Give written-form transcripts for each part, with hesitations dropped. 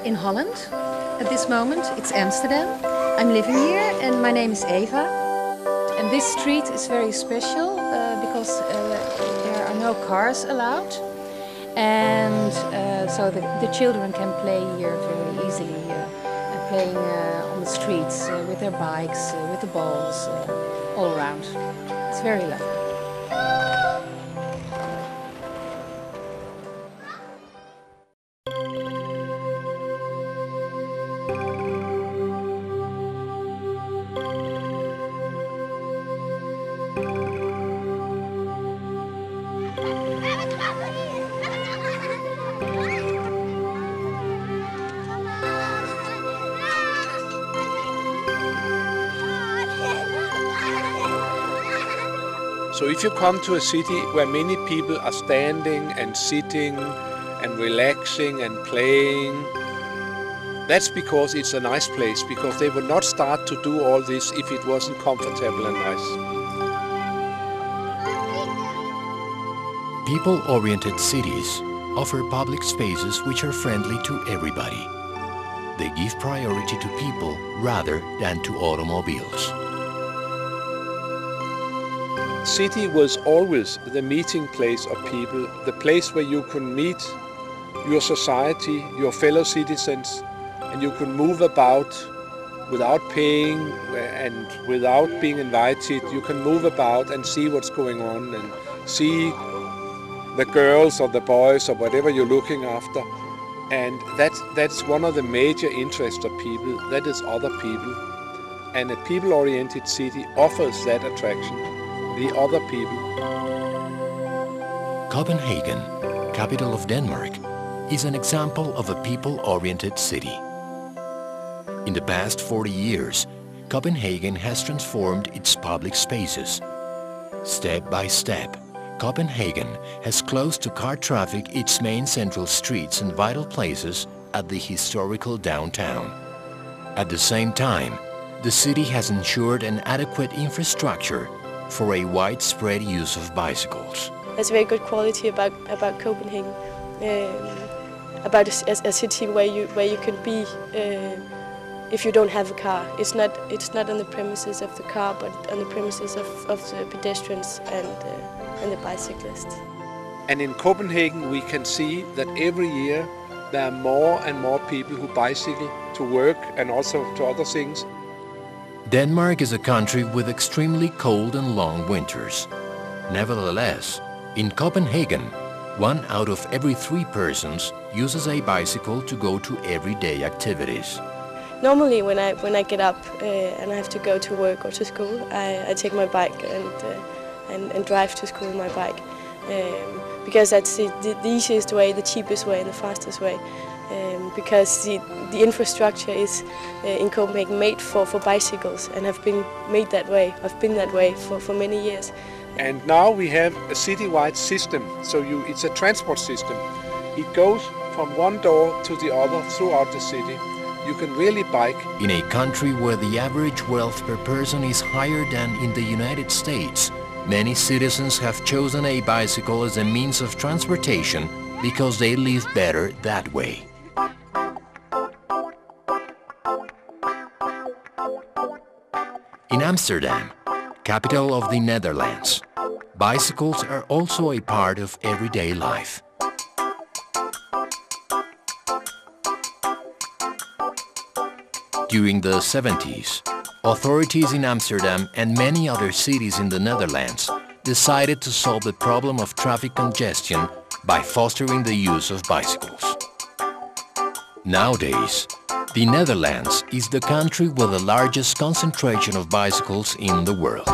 in Holland at this moment. It's Amsterdam. I'm living here and my name is Eva. And this street is very special because there are no cars allowed. And so the children can play here very easily, playing on the streets with their bikes, with the balls, all around. It's very lovely. So if you come to a city where many people are standing and sitting and relaxing and playing, that's because it's a nice place, because they would not start to do all this if it wasn't comfortable and nice. People-oriented cities offer public spaces which are friendly to everybody. They give priority to people rather than to automobiles. City was always the meeting place of people, the place where you could meet your society, your fellow citizens, and you could move about without paying and without being invited. You can move about and see what's going on and see the girls or the boys or whatever you're looking after. And that's one of the major interests of people, that is other people. And a people-oriented city offers that attraction. The other people. Copenhagen, capital of Denmark, is an example of a people-oriented city. In the past 40 years, Copenhagen has transformed its public spaces. Step by step, Copenhagen has closed to car traffic its main central streets and vital places at the historical downtown. At the same time, the city has ensured an adequate infrastructure for a widespread use of bicycles. There's a very good quality about Copenhagen, about a city where you can be if you don't have a car. It's not on the premises of the car, but on the premises of the pedestrians and the bicyclists. And in Copenhagen we can see that every year there are more and more people who bicycle to work and also to other things. Denmark is a country with extremely cold and long winters. Nevertheless, in Copenhagen, 1 out of every 3 persons uses a bicycle to go to everyday activities. Normally when I get up and I have to go to work or to school, I take my bike and drive to school on my bike. Because that's the easiest way, the cheapest way and the fastest way. Because the infrastructure is in Copenhagen made for bicycles and have been made that way. I've been that way for many years. And now we have a citywide system, so it's a transport system. It goes from one door to the other throughout the city. You can really bike. In a country where the average wealth per person is higher than in the United States, many citizens have chosen a bicycle as a means of transportation because they live better that way. In Amsterdam, capital of the Netherlands, bicycles are also a part of everyday life. During the 70s, authorities in Amsterdam and many other cities in the Netherlands decided to solve the problem of traffic congestion by fostering the use of bicycles. Nowadays, the Netherlands is the country with the largest concentration of bicycles in the world.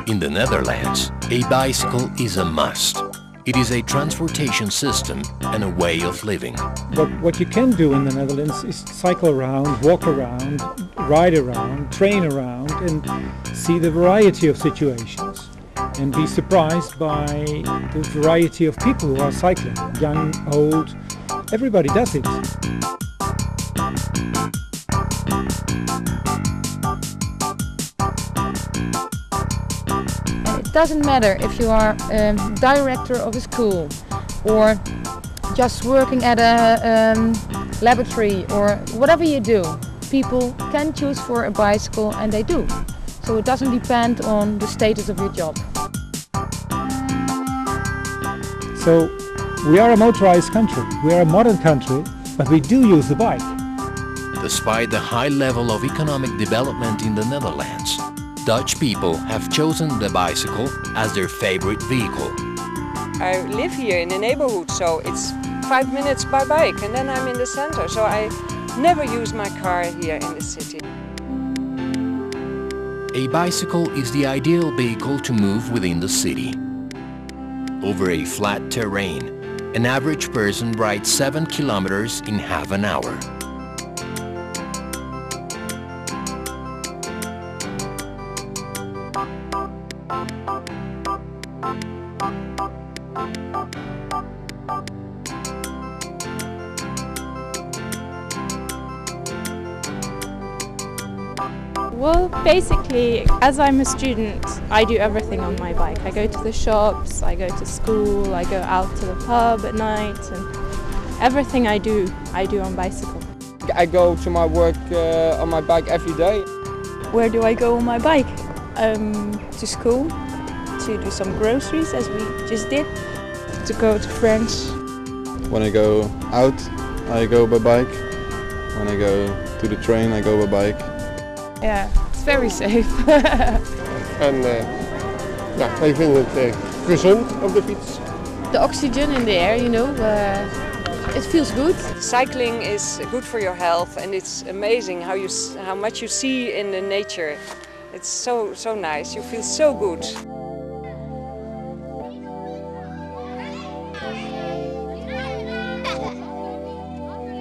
In the Netherlands, a bicycle is a must. It is a transportation system and a way of living. But what you can do in the Netherlands is cycle around, walk around, ride around, train around and see the variety of situations. And be surprised by the variety of people who are cycling, young, old, everybody does it. It doesn't matter if you are director of a school or just working at a laboratory or whatever you do, people can choose for a bicycle and they do. So it doesn't depend on the status of your job. So we are a motorized country, we are a modern country, but we do use the bike. Despite the high level of economic development in the Netherlands, Dutch people have chosen the bicycle as their favorite vehicle. I live here in the neighborhood, so it's 5 minutes by bike and then I'm in the center, so I never use my car here in the city. A bicycle is the ideal vehicle to move within the city. Over a flat terrain, an average person rides 7 kilometers in half an hour. Well, basically, as I'm a student, I do everything on my bike. I go to the shops, I go to school, I go out to the pub at night, and everything I do on bicycle. I go to my work on my bike every day. Where do I go on my bike? To school, to do some groceries, as we just did, to go to friends. When I go out, I go by bike. When I go to the train, I go by bike. Yeah, it's very safe. En ja, wij vinden het gezond op de fiets. The oxygen in the air, you know, it feels good. Cycling is good for your health and it's amazing how much you see in the nature. It's so nice, you feel so good.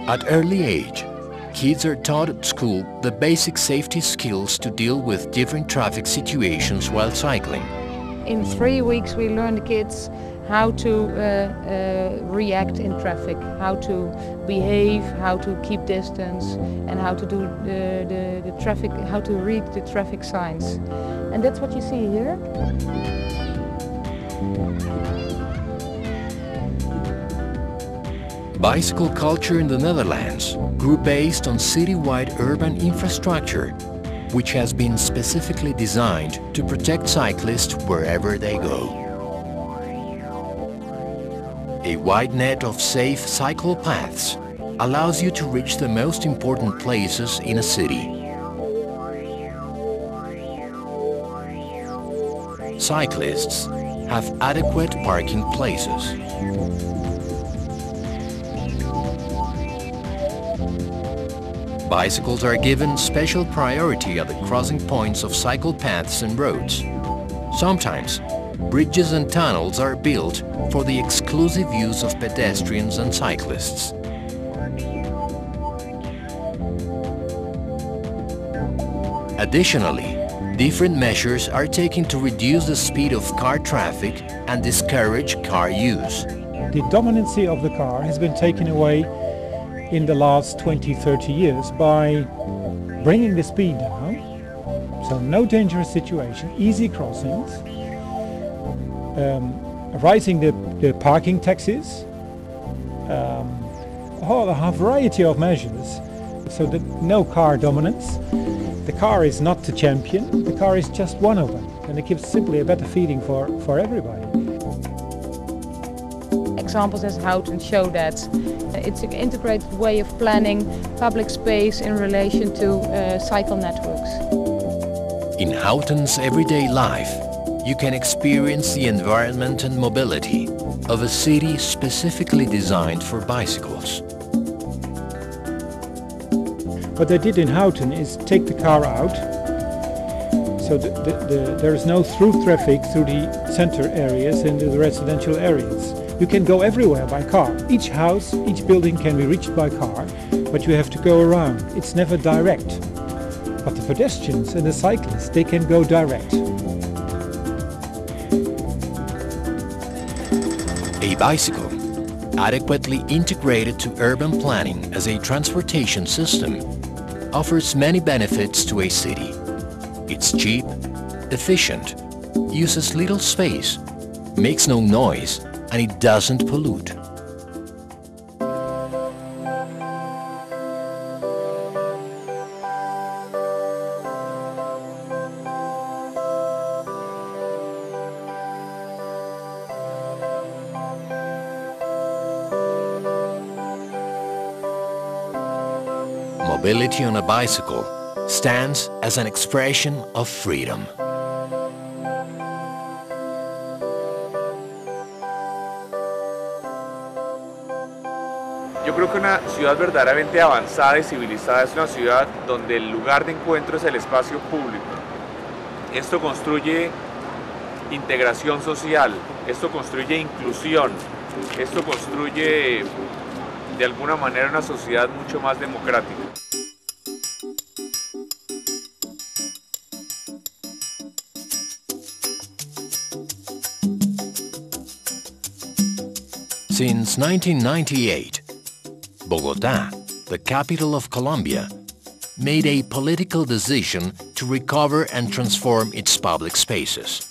At early age, kids are taught at school the basic safety skills to deal with different traffic situations while cycling. In 3 weeks we learn the kids how to react in traffic, how to behave, how to keep distance, and how to do the traffic, how to read the traffic signs. And that's what you see here. Bicycle culture in the Netherlands grew based on citywide urban infrastructure, which has been specifically designed to protect cyclists wherever they go. A wide net of safe cycle paths allows you to reach the most important places in a city. Cyclists have adequate parking places. Bicycles are given special priority at the crossing points of cycle paths and roads. Sometimes, bridges and tunnels are built for the exclusive use of pedestrians and cyclists. Additionally, different measures are taken to reduce the speed of car traffic and discourage car use. The dominancy of the car has been taken away in the last 20-30 years by bringing the speed down, so no dangerous situation, easy crossings, raising the parking taxes, a variety of measures, so that no car dominance. The car is not the champion, the car is just one of them, and it gives simply a better feeling for everybody. Examples as Houten show that. It's an integrated way of planning public space in relation to cycle networks. In Houten's everyday life, you can experience the environment and mobility of a city specifically designed for bicycles. What they did in Houten is take the car out, so there is no through traffic through the center areas and the residential areas. You can go everywhere by car. Each house, each building can be reached by car, but you have to go around. It's never direct. But the pedestrians and the cyclists, they can go direct. A bicycle, adequately integrated to urban planning as a transportation system, offers many benefits to a city. It's cheap, efficient, uses little space, makes no noise, and it doesn't pollute. Mobility on a bicycle stands as an expression of freedom. Yo creo que una ciudad verdaderamente avanzada y civilizada es una ciudad donde el lugar de encuentro es el espacio público. Esto construye integración social, esto construye inclusión, esto construye de alguna manera una sociedad mucho más democrática. Since 1998, Bogota, the capital of Colombia, made a political decision to recover and transform its public spaces.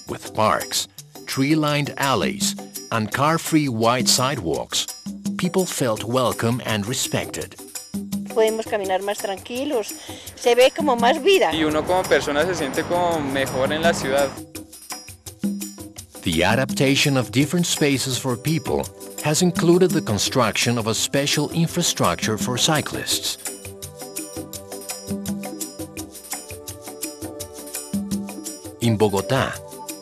With parks, tree-lined alleys, and car-free wide sidewalks, people felt welcome and respected. Podemos caminar más tranquilos, se ve como más vida. Y uno como persona se siente como mejor en la ciudad. The adaptation of different spaces for people has included the construction of a special infrastructure for cyclists. In Bogotá,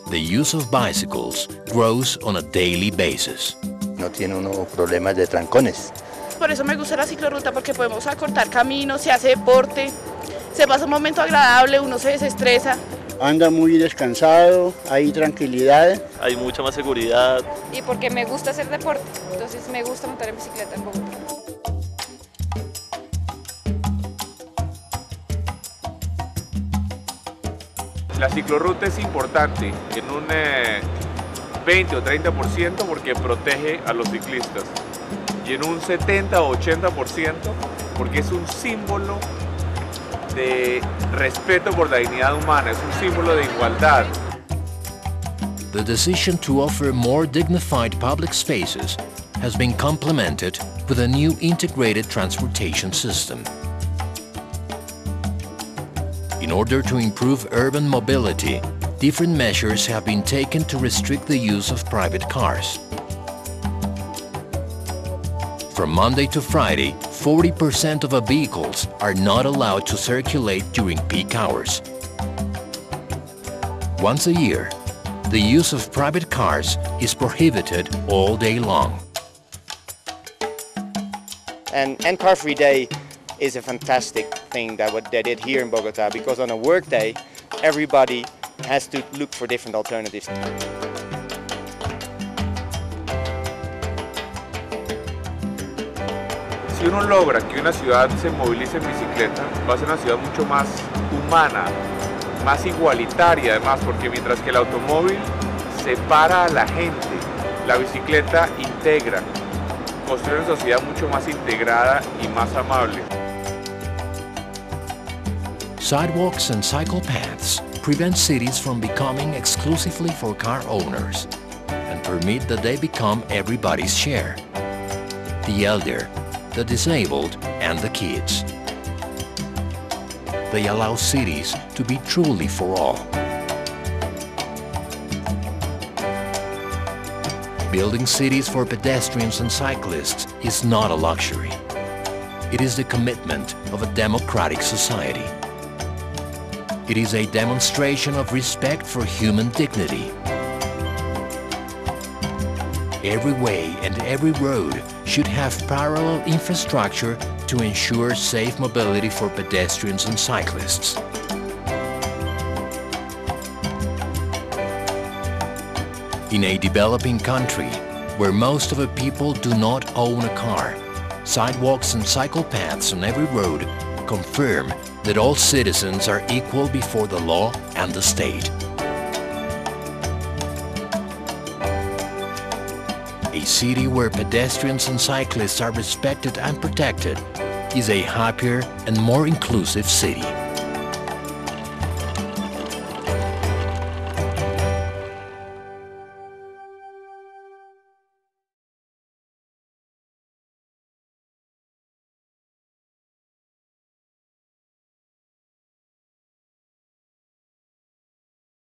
the use of bicycles grows on a daily basis. No tiene uno problemas de trancones. Por eso me gusta la ciclorruta, porque podemos acortar caminos, se hace deporte, se pasa un momento agradable, uno se desestresa. Anda muy descansado, hay tranquilidad. Hay mucha más seguridad. Y porque me gusta hacer deporte, entonces me gusta montar en bicicleta en Bogotá. La ciclorruta es importante en un 20 o 30% porque protege a los ciclistas y en un 70 o 80% porque es un símbolo de respeto por la dignidad humana, es un símbolo de igualdad. The decision to offer more dignified public spaces has been complemented with a new integrated transportation system. In order to improve urban mobility, different measures have been taken to restrict the use of private cars. From Monday to Friday, 40% of vehicles are not allowed to circulate during peak hours. Once a year, the use of private cars is prohibited all day long. And car-free day is a fantastic thing that what they did here in Bogota, because on a work day, everybody has to look for different alternatives. Si uno logra que una ciudad se movilice en bicicleta, va a ser una ciudad mucho más humana, más igualitaria además, porque mientras que el automóvil separa a la gente, la bicicleta integra, construye una sociedad mucho más integrada y más amable. Sidewalks and cycle paths prevent cities from becoming exclusively for car owners and permit that they become everybody's share. The elder, the disabled, and the kids. They allow cities to be truly for all. Building cities for pedestrians and cyclists is not a luxury. It is the commitment of a democratic society. It is a demonstration of respect for human dignity. Every way and every road should have parallel infrastructure to ensure safe mobility for pedestrians and cyclists. In a developing country where most of the people do not own a car, sidewalks and cycle paths on every road confirm that all citizens are equal before the law and the state. A city where pedestrians and cyclists are respected and protected is a happier and more inclusive city.